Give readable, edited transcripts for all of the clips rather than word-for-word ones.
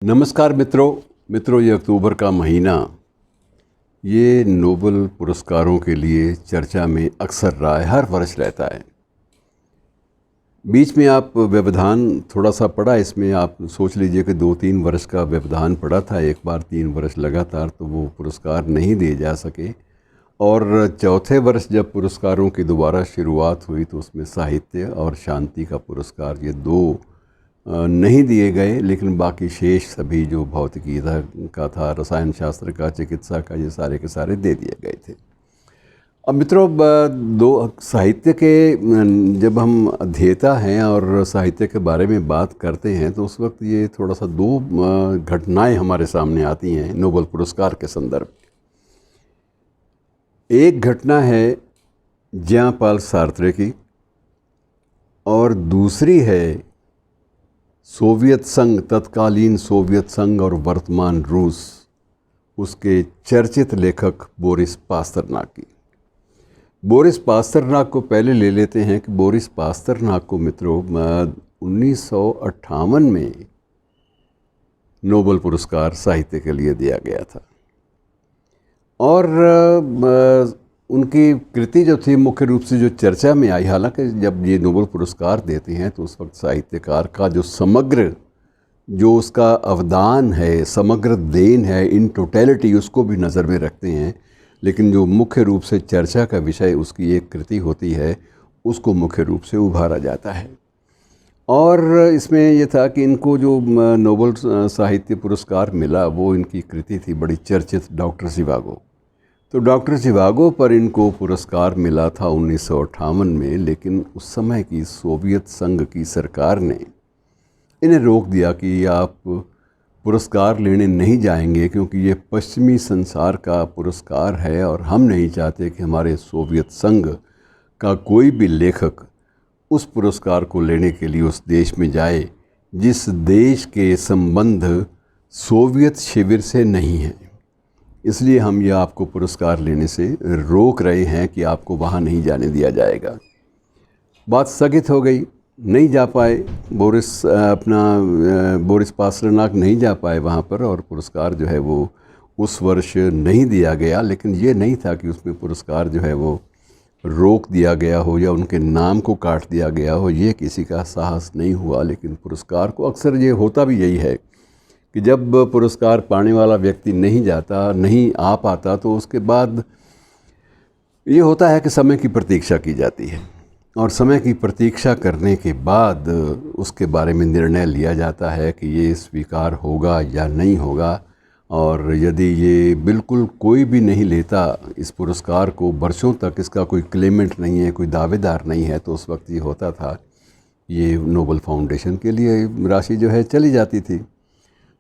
नमस्कार मित्रों, ये अक्टूबर का महीना ये नोबेल पुरस्कारों के लिए चर्चा में अक्सर रहा है, हर वर्ष रहता है। बीच में आप व्यवधान थोड़ा सा पड़ा, इसमें आप सोच लीजिए कि 2-3 वर्ष का व्यवधान पड़ा था। एक बार 3 वर्ष लगातार तो वो पुरस्कार नहीं दिए जा सके, और चौथे वर्ष जब पुरस्कारों की दोबारा शुरुआत हुई तो उसमें साहित्य और शांति का पुरस्कार ये दो नहीं दिए गए, लेकिन बाकी शेष सभी जो भौतिकी का था, रसायन शास्त्र का, चिकित्सा का, ये सारे के सारे दे दिए गए थे। अब मित्रों, दो साहित्य के जब हम अध्येता हैं और साहित्य के बारे में बात करते हैं तो उस वक्त ये थोड़ा सा दो घटनाएं हमारे सामने आती हैं नोबेल पुरस्कार के संदर्भ। एक घटना है ज्यां पाल सार्त्रे की, और दूसरी है सोवियत संघ, तत्कालीन सोवियत संघ और वर्तमान रूस, उसके चर्चित लेखक बोरिस पास्तरनाक की। बोरिस पास्तरनाक को पहले ले लेते हैं कि बोरिस पास्तरनाक को मित्रों 1958 में नोबेल पुरस्कार साहित्य के लिए दिया गया था। और उनकी कृति जो थी मुख्य रूप से जो चर्चा में आई, हालांकि जब ये नोबेल पुरस्कार देते हैं तो उस वक्त साहित्यकार का जो समग्र, जो उसका अवदान है, समग्र देन है इन टोटलिटी, उसको भी नज़र में रखते हैं। लेकिन जो मुख्य रूप से चर्चा का विषय उसकी एक कृति होती है, उसको मुख्य रूप से उभारा जाता है। और इसमें यह था कि इनको जो नोबेल साहित्य पुरस्कार मिला वो इनकी कृति थी बड़ी चर्चित, डॉक्टर ज़िवागो। तो डॉक्टर ज़िवागो पर इनको पुरस्कार मिला था 1958 में, लेकिन उस समय की सोवियत संघ की सरकार ने इन्हें रोक दिया कि आप पुरस्कार लेने नहीं जाएंगे, क्योंकि ये पश्चिमी संसार का पुरस्कार है और हम नहीं चाहते कि हमारे सोवियत संघ का कोई भी लेखक उस पुरस्कार को लेने के लिए उस देश में जाए जिस देश के संबंध सोवियत शिविर से नहीं हैं। इसलिए हम ये आपको पुरस्कार लेने से रोक रहे हैं कि आपको वहाँ नहीं जाने दिया जाएगा। बात स्थगित हो गई, नहीं जा पाए बोरिस पास्तरनाक नहीं जा पाए वहाँ पर, और पुरस्कार जो है वो उस वर्ष नहीं दिया गया। लेकिन ये नहीं था कि उसमें पुरस्कार जो है वो रोक दिया गया हो या उनके नाम को काट दिया गया हो, ये किसी का साहस नहीं हुआ। लेकिन पुरस्कार को अक्सर ये होता भी यही है कि जब पुरस्कार पाने वाला व्यक्ति नहीं जाता, नहीं आ पाता, तो उसके बाद ये होता है कि समय की प्रतीक्षा की जाती है, और समय की प्रतीक्षा करने के बाद उसके बारे में निर्णय लिया जाता है कि ये स्वीकार होगा या नहीं होगा। और यदि ये बिल्कुल कोई भी नहीं लेता इस पुरस्कार को, वर्षों तक इसका कोई क्लेमेंट नहीं है, कोई दावेदार नहीं है, तो उस वक्त ये होता था, ये नोबेल फाउंडेशन के लिए राशि जो है चली जाती थी।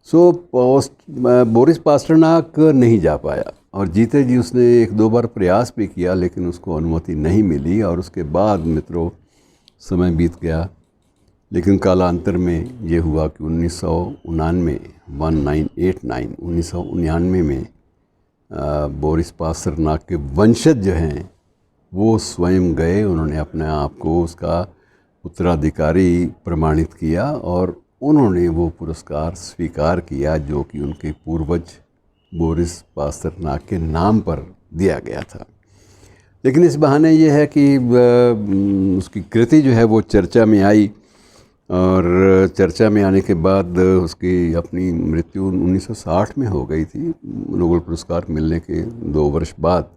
बोरिस पास्टरनाक नहीं जा पाया, और जीते जी उसने 1-2 बार प्रयास भी किया, लेकिन उसको अनुमति नहीं मिली। और उसके बाद मित्रों समय बीत गया, लेकिन कालांतर में ये हुआ कि 1999 में बोरिस पास्टरनाक के वंशज जो हैं वो स्वयं गए, उन्होंने अपने आप को उसका उत्तराधिकारी प्रमाणित किया और उन्होंने वो पुरस्कार स्वीकार किया जो कि उनके पूर्वज बोरिस पास्तरनाक के नाम पर दिया गया था। लेकिन इस बहाने ये है कि उसकी कृति जो है वो चर्चा में आई, और चर्चा में आने के बाद उसकी अपनी मृत्यु 1960 में हो गई थी, नोबेल पुरस्कार मिलने के 2 वर्ष बाद।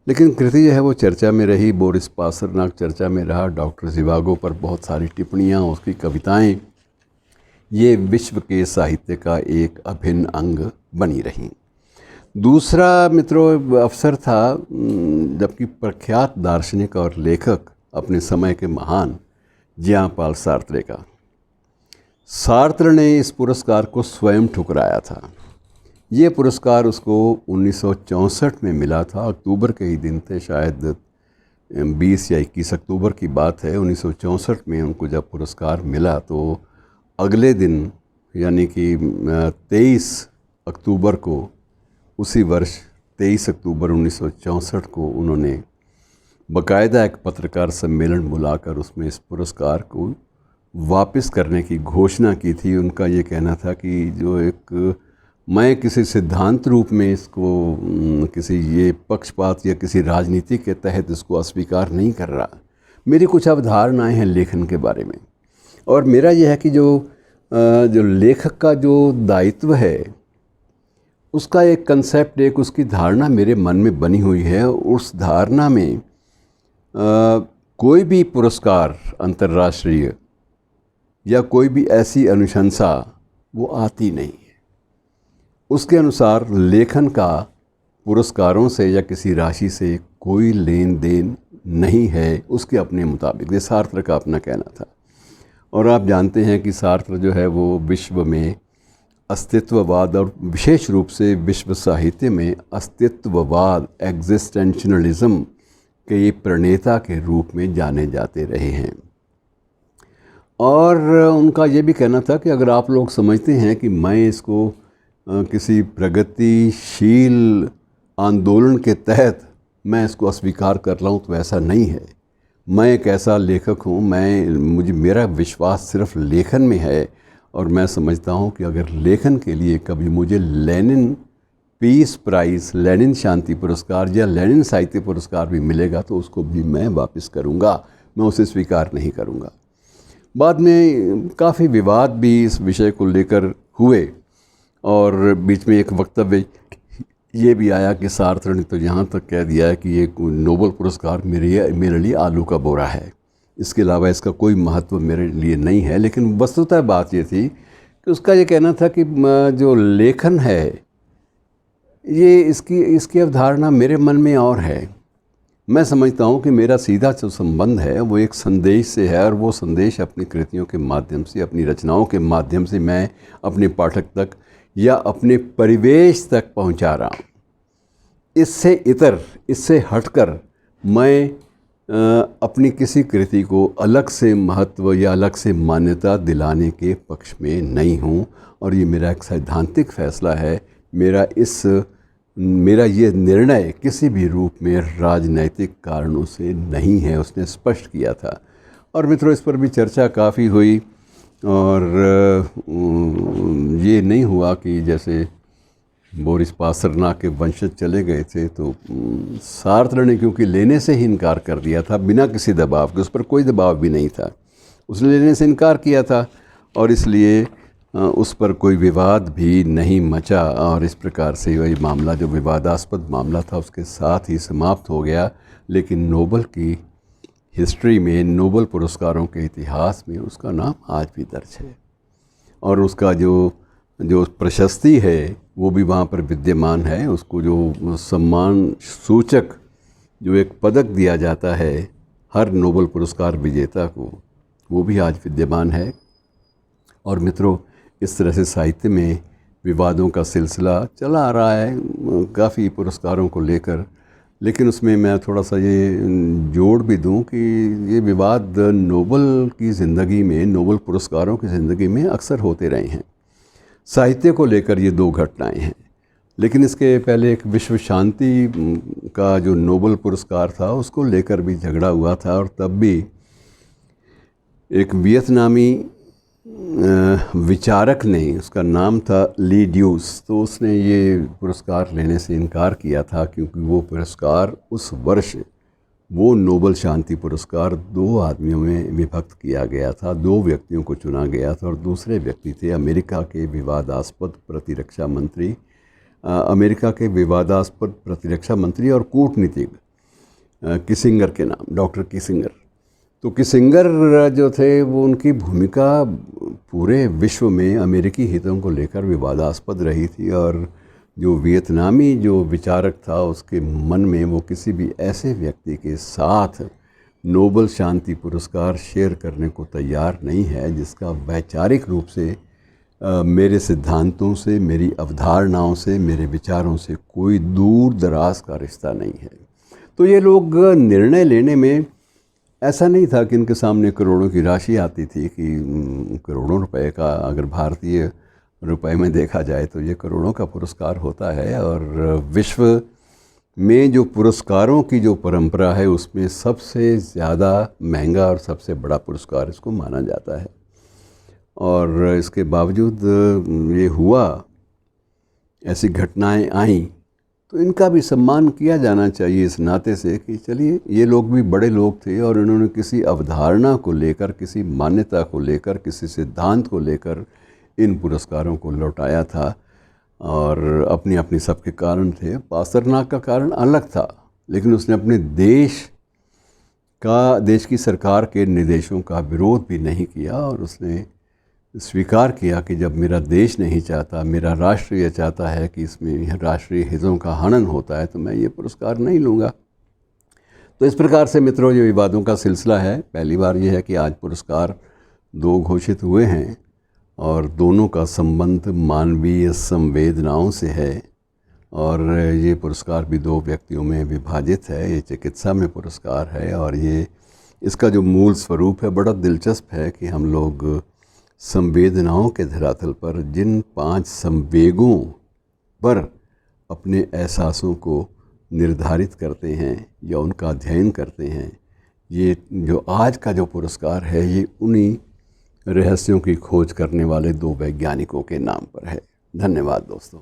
लेकिन कृति जो है वो चर्चा में रही, बोरिस पास्तरनाक चर्चा में रहा, डॉक्टर ज़िवागो पर बहुत सारी टिप्पणियाँ, उसकी कविताएं, ये विश्व के साहित्य का एक अभिन्न अंग बनी रहीं। दूसरा मित्रों अवसर था जबकि प्रख्यात दार्शनिक और लेखक, अपने समय के महान ज्यां पाल सार्त्रे का, सार्त्र ने इस पुरस्कार को स्वयं ठुकराया था। ये पुरस्कार उसको 1964 में मिला था, अक्टूबर के ही दिन थे, शायद 20 या 21 अक्टूबर की बात है। 1964 में उनको जब पुरस्कार मिला तो अगले दिन यानी कि 23 अक्टूबर को, उसी वर्ष 23 अक्टूबर 1964 को उन्होंने बाकायदा एक पत्रकार सम्मेलन बुलाकर उसमें इस पुरस्कार को वापस करने की घोषणा की थी। उनका ये कहना था कि जो एक मैं किसी सिद्धांत रूप में इसको किसी ये पक्षपात या किसी राजनीति के तहत इसको अस्वीकार नहीं कर रहा। मेरी कुछ अवधारणाएं हैं लेखन के बारे में, और मेरा यह है कि जो लेखक का जो दायित्व है उसका एक कंसेप्ट, एक उसकी धारणा मेरे मन में बनी हुई है। उस धारणा में कोई भी पुरस्कार अंतर्राष्ट्रीय या कोई भी ऐसी अनुशंसा वो आती नहीं है। उसके अनुसार लेखन का पुरस्कारों से या किसी राशि से कोई लेन देन नहीं है, उसके अपने मुताबिक। ये सार्त्र का अपना कहना था। और आप जानते हैं कि सार्त्र जो है वो विश्व में अस्तित्ववाद और विशेष रूप से विश्व साहित्य में अस्तित्ववाद, एग्जिस्टेंशनलिज्म के प्रणेता के रूप में जाने जाते रहे हैं। और उनका ये भी कहना था कि अगर आप लोग समझते हैं कि मैं इसको किसी प्रगतिशील आंदोलन के तहत मैं इसको अस्वीकार कर रहा हूँ तो ऐसा नहीं है। मैं एक ऐसा लेखक हूँ, मेरा विश्वास सिर्फ लेखन में है। और मैं समझता हूँ कि अगर लेखन के लिए कभी मुझे लेनिन पीस प्राइज़, लेनिन शांति पुरस्कार या लेनिन साहित्य पुरस्कार भी मिलेगा तो उसको भी मैं वापस करूँगा, मैं उसे स्वीकार नहीं करूँगा। बाद में काफ़ी विवाद भी इस विषय को लेकर हुए और बीच में एक वक्तव्य ये भी आया कि सार्त्र ने तो यहाँ तक कह दिया है कि ये नोबेल पुरस्कार मेरे लिए आलू का बोरा है, इसके अलावा इसका कोई महत्व मेरे लिए नहीं है। लेकिन वस्तुतः बात ये थी कि उसका ये कहना था कि जो लेखन है ये इसकी अवधारणा मेरे मन में और है। मैं समझता हूँ कि मेरा सीधा जो संबंध है वो एक संदेश से है, और वो संदेश अपनी कृतियों के माध्यम से, अपनी रचनाओं के माध्यम से मैं अपने पाठक तक या अपने परिवेश तक पहुँचा रहा हूँ। इससे हटकर मैं अपनी किसी कृति को अलग से महत्व या अलग से मान्यता दिलाने के पक्ष में नहीं हूँ। और ये मेरा एक सैद्धांतिक फैसला है। मेरा ये निर्णय किसी भी रूप में राजनैतिक कारणों से नहीं है, उसने स्पष्ट किया था। और मित्रों, इस पर भी चर्चा काफ़ी हुई और ये नहीं हुआ कि जैसे बोरिस पासरनाक के वंशज चले गए थे तो सार्त्र ने क्योंकि लेने से ही इनकार कर दिया था बिना किसी दबाव के, उस पर कोई दबाव भी नहीं था, उसने लेने से इनकार किया था और इसलिए उस पर कोई विवाद भी नहीं मचा। और इस प्रकार से वही मामला, जो विवादास्पद मामला था, उसके साथ ही समाप्त हो गया। लेकिन नोबेल की हिस्ट्री में, नोबेल पुरस्कारों के इतिहास में उसका नाम आज भी दर्ज है और उसका जो प्रशस्ति है वो भी वहाँ पर विद्यमान है। उसको जो सम्मान सूचक जो एक पदक दिया जाता है हर नोबेल पुरस्कार विजेता को, वो भी आज विद्यमान है। और मित्रों, इस तरह से साहित्य में विवादों का सिलसिला चला आ रहा है काफ़ी पुरस्कारों को लेकर। लेकिन उसमें मैं थोड़ा सा ये जोड़ भी दूं कि ये विवाद नोबेल की ज़िंदगी में, नोबेल पुरस्कारों की ज़िंदगी में अक्सर होते रहे हैं। साहित्य को लेकर ये दो घटनाएं हैं, लेकिन इसके पहले एक विश्व शांति का जो नोबेल पुरस्कार था उसको लेकर भी झगड़ा हुआ था। और तब भी एक वियतनामी विचारक ने, उसका नाम था ली ड्यूस, तो उसने ये पुरस्कार लेने से इनकार किया था क्योंकि वो पुरस्कार उस वर्ष, वो नोबेल शांति पुरस्कार दो आदमियों में विभक्त किया गया था, दो व्यक्तियों को चुना गया था और दूसरे व्यक्ति थे अमेरिका के विवादास्पद प्रतिरक्षा मंत्री और कूटनीतिज्ञ किसिंगर के नाम, डॉक्टर किसिंगर। तो किसिंगर जो थे वो, उनकी भूमिका पूरे विश्व में अमेरिकी हितों को लेकर विवादास्पद रही थी और जो वियतनामी जो विचारक था उसके मन में वो किसी भी ऐसे व्यक्ति के साथ नोबेल शांति पुरस्कार शेयर करने को तैयार नहीं है जिसका वैचारिक रूप से मेरे सिद्धांतों से, मेरी अवधारणाओं से, मेरे विचारों से कोई दूर दराज का रिश्ता नहीं है। तो ये लोग निर्णय लेने में, ऐसा नहीं था कि इनके सामने करोड़ों की राशि आती थी कि करोड़ों रुपए का, अगर भारतीय रुपए में देखा जाए तो ये करोड़ों का पुरस्कार होता है। और विश्व में जो पुरस्कारों की जो परंपरा है उसमें सबसे ज़्यादा महंगा और सबसे बड़ा पुरस्कार इसको माना जाता है। और इसके बावजूद ये हुआ, ऐसी घटनाएं आईं, तो इनका भी सम्मान किया जाना चाहिए इस नाते से कि चलिए ये लोग भी बड़े लोग थे और इन्होंने किसी अवधारणा को लेकर, किसी मान्यता को लेकर, किसी सिद्धांत को लेकर इन पुरस्कारों को लौटाया था। और अपनी अपनी सबके कारण थे। पास्तरनाक का कारण अलग था, लेकिन उसने अपने देश की सरकार के निर्देशों का विरोध भी नहीं किया और उसने स्वीकार किया कि जब मेरा देश नहीं चाहता, मेरा राष्ट्र ये चाहता है कि इसमें राष्ट्रीय हितों का हनन होता है, तो मैं ये पुरस्कार नहीं लूँगा। तो इस प्रकार से मित्रों, ये विवादों का सिलसिला है। पहली बार ये है कि आज पुरस्कार 2 घोषित हुए हैं और दोनों का संबंध मानवीय संवेदनाओं से है और ये पुरस्कार भी 2 व्यक्तियों में विभाजित है। ये चिकित्सा में पुरस्कार है और ये इसका जो मूल स्वरूप है बड़ा दिलचस्प है कि हम लोग संवेदनाओं के धरातल पर जिन 5 संवेगों पर अपने एहसासों को निर्धारित करते हैं या उनका अध्ययन करते हैं, ये जो आज का जो पुरस्कार है ये उन्हीं रहस्यों की खोज करने वाले 2 वैज्ञानिकों के नाम पर है। धन्यवाद दोस्तों।